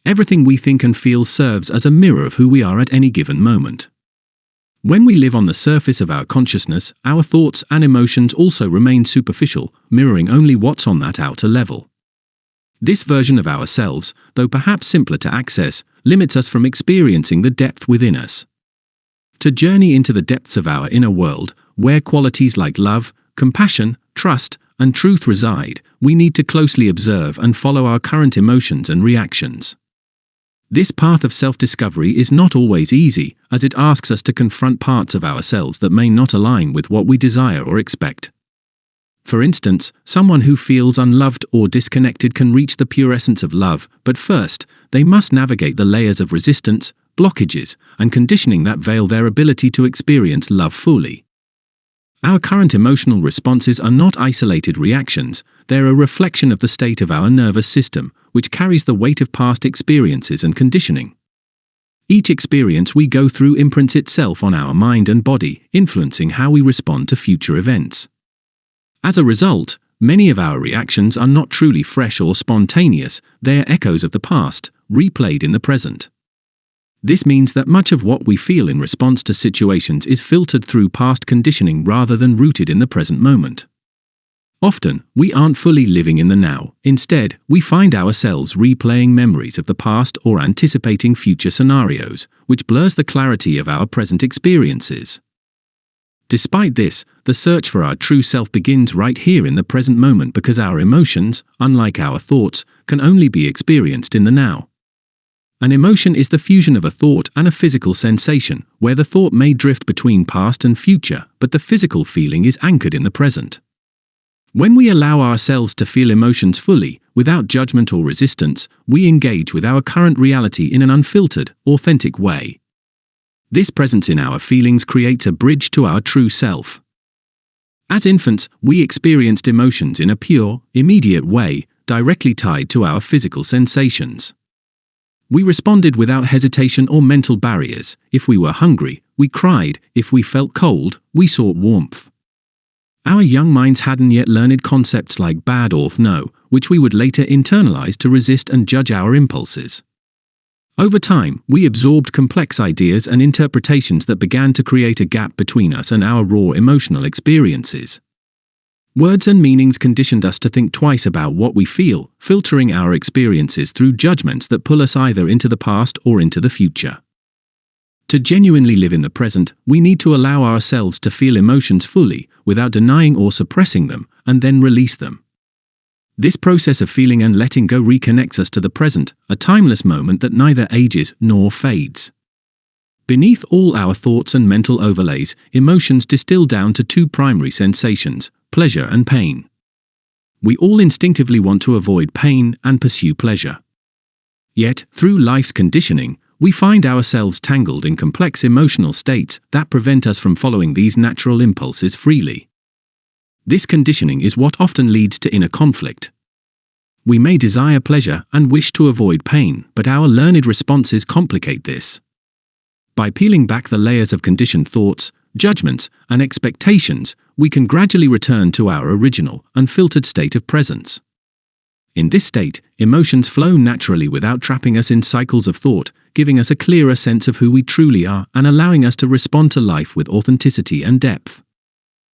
Everything we think and feel serves as a mirror of who we are at any given moment. When we live on the surface of our consciousness, our thoughts and emotions also remain superficial, mirroring only what's on that outer level. This version of ourselves, though perhaps simpler to access, limits us from experiencing the depth within us. To journey into the depths of our inner world, where qualities like love, compassion, trust, and truth reside, we need to closely observe and follow our current emotions and reactions. This path of self-discovery is not always easy, as it asks us to confront parts of ourselves that may not align with what we desire or expect. For instance, someone who feels unloved or disconnected can reach the pure essence of love, but first, they must navigate the layers of resistance, blockages, and conditioning that veil their ability to experience love fully. Our current emotional responses are not isolated reactions, they're a reflection of the state of our nervous system, which carries the weight of past experiences and conditioning. Each experience we go through imprints itself on our mind and body, influencing how we respond to future events. As a result, many of our reactions are not truly fresh or spontaneous, they're echoes of the past, replayed in the present. This means that much of what we feel in response to situations is filtered through past conditioning rather than rooted in the present moment. Often, we aren't fully living in the now. Instead, we find ourselves replaying memories of the past or anticipating future scenarios, which blurs the clarity of our present experiences. Despite this, the search for our true self begins right here in the present moment because our emotions, unlike our thoughts, can only be experienced in the now. An emotion is the fusion of a thought and a physical sensation, where the thought may drift between past and future, but the physical feeling is anchored in the present. When we allow ourselves to feel emotions fully, without judgment or resistance, we engage with our current reality in an unfiltered, authentic way. This presence in our feelings creates a bridge to our true self. As infants, we experienced emotions in a pure, immediate way, directly tied to our physical sensations. We responded without hesitation or mental barriers. If we were hungry, we cried. If we felt cold, we sought warmth. Our young minds hadn't yet learned concepts like bad or no, which we would later internalize to resist and judge our impulses. Over time, we absorbed complex ideas and interpretations that began to create a gap between us and our raw emotional experiences. Words and meanings conditioned us to think twice about what we feel, filtering our experiences through judgments that pull us either into the past or into the future. To genuinely live in the present, we need to allow ourselves to feel emotions fully, without denying or suppressing them, and then release them. This process of feeling and letting go reconnects us to the present, a timeless moment that neither ages nor fades. Beneath all our thoughts and mental overlays, emotions distill down to two primary sensations: pleasure and pain. We all instinctively want to avoid pain and pursue pleasure. Yet, through life's conditioning, we find ourselves tangled in complex emotional states that prevent us from following these natural impulses freely. This conditioning is what often leads to inner conflict. We may desire pleasure and wish to avoid pain, but our learned responses complicate this. By peeling back the layers of conditioned thoughts, judgments, and expectations, we can gradually return to our original, unfiltered state of presence. In this state, emotions flow naturally without trapping us in cycles of thought, giving us a clearer sense of who we truly are and allowing us to respond to life with authenticity and depth.